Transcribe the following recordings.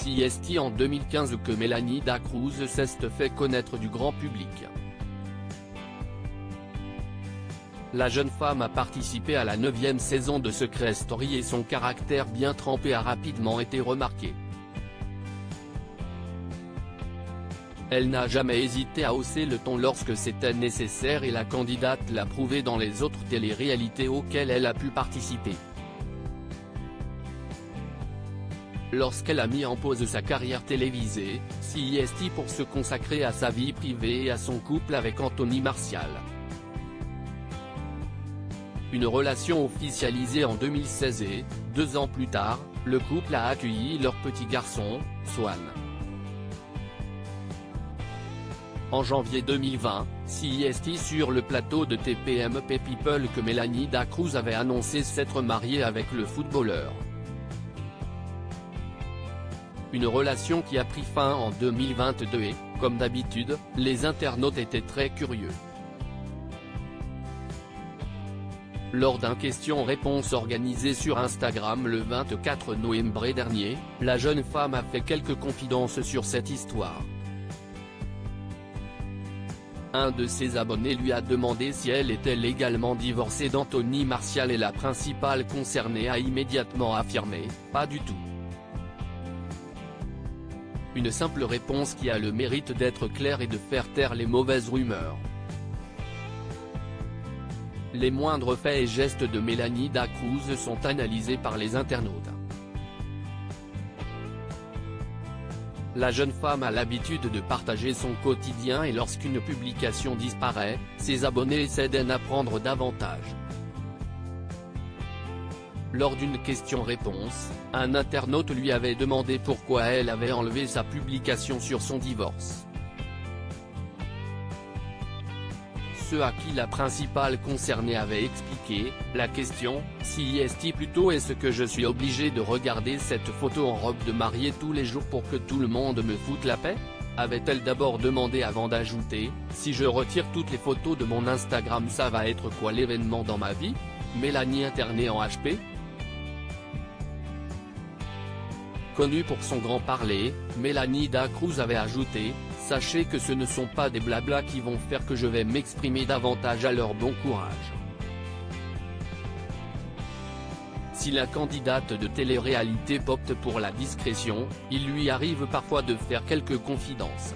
C'est en 2015 que Mélanie Dacruz s'est fait connaître du grand public. La jeune femme a participé à la 9e saison de Secret Story et son caractère bien trempé a rapidement été remarqué. Elle n'a jamais hésité à hausser le ton lorsque c'était nécessaire et la candidate l'a prouvé dans les autres télé-réalités auxquelles elle a pu participer. Lorsqu'elle a mis en pause sa carrière télévisée, C'est pour se consacrer à sa vie privée et à son couple avec Anthony Martial. Une relation officialisée en 2016 et, 2 ans plus tard, le couple a accueilli leur petit garçon, Swan. En janvier 2020, C'est sur le plateau de TPMP People que Mélanie Dacruz avait annoncé s'être mariée avec le footballeur. Une relation qui a pris fin en 2022 et, comme d'habitude, les internautes étaient très curieux. Lors d'un question-réponse organisé sur Instagram le 24 novembre dernier, la jeune femme a fait quelques confidences sur cette histoire. Un de ses abonnés lui a demandé si elle était légalement divorcée d'Anthony Martial et la principale concernée a immédiatement affirmé « Pas du tout ». Une simple réponse qui a le mérite d'être claire et de faire taire les mauvaises rumeurs. Les moindres faits et gestes de Mélanie Dacruz sont analysés par les internautes. La jeune femme a l'habitude de partager son quotidien et lorsqu'une publication disparaît, ses abonnés essaient d'en apprendre davantage. Lors d'une question-réponse, un internaute lui avait demandé pourquoi elle avait enlevé sa publication sur son divorce. Ce à qui la principale concernée avait expliqué, la question, C'est plutôt est-ce que je suis obligé de regarder cette photo en robe de mariée tous les jours pour que tout le monde me foute la paix? Avait-elle d'abord demandé avant d'ajouter, si je retire toutes les photos de mon Instagram ça va être quoi l'événement dans ma vie? Mélanie internée en HP? Connue pour son grand parler, Mélanie Dacruz avait ajouté, sachez que ce ne sont pas des blablas qui vont faire que je vais m'exprimer davantage à leur bon courage. Si la candidate de télé-réalité opte pour la discrétion, il lui arrive parfois de faire quelques confidences.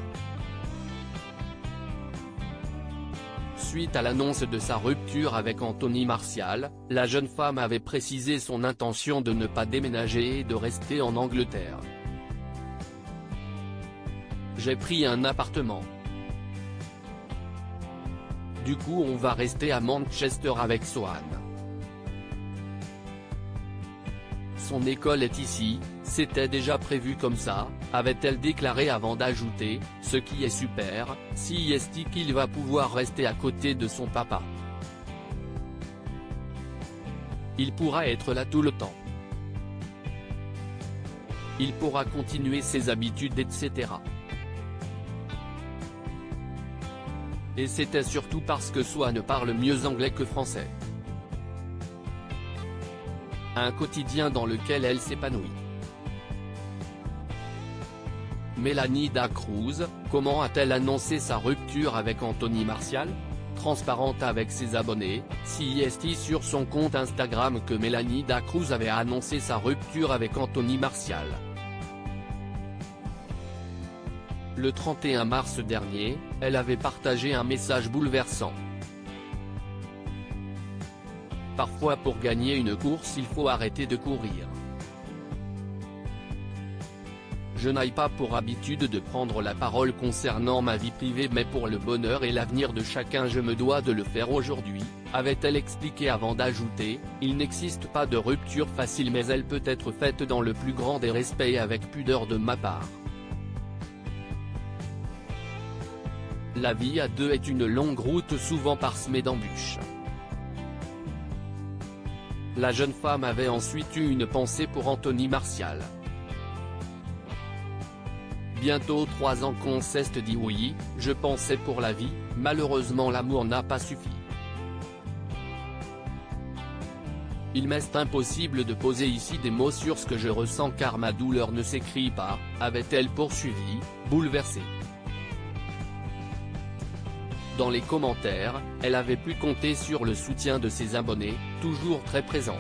Suite à l'annonce de sa rupture avec Anthony Martial, la jeune femme avait précisé son intention de ne pas déménager et de rester en Angleterre. J'ai pris un appartement. Du coup on va rester à Manchester avec Swan. Son école est ici, c'était déjà prévu comme ça, avait-elle déclaré avant d'ajouter, ce qui est super, C'est qu'il va pouvoir rester à côté de son papa. Il pourra être là tout le temps. Il pourra continuer ses habitudes etc. Et c'était surtout parce que Swan parle mieux anglais que français. Un quotidien dans lequel elle s'épanouit. Mélanie Dacruz, comment a-t-elle annoncé sa rupture avec Anthony Martial? Transparente avec ses abonnés, C'est sur son compte Instagram que Mélanie Dacruz avait annoncé sa rupture avec Anthony Martial. Le 31 mars dernier, elle avait partagé un message bouleversant. Parfois pour gagner une course il faut arrêter de courir. Je n'ai pas pour habitude de prendre la parole concernant ma vie privée mais pour le bonheur et l'avenir de chacun je me dois de le faire aujourd'hui, avait-elle expliqué avant d'ajouter, il n'existe pas de rupture facile mais elle peut être faite dans le plus grand des respects et avec pudeur de ma part. La vie à deux est une longue route souvent parsemée d'embûches. La jeune femme avait ensuite eu une pensée pour Anthony Martial. Bientôt 3 ans qu'on s'est dit oui, je pensais pour la vie, malheureusement l'amour n'a pas suffi. Il m'est impossible de poser ici des mots sur ce que je ressens car ma douleur ne s'écrit pas, avait-elle poursuivi, bouleversée. Dans les commentaires, elle avait pu compter sur le soutien de ses abonnés, toujours très présents.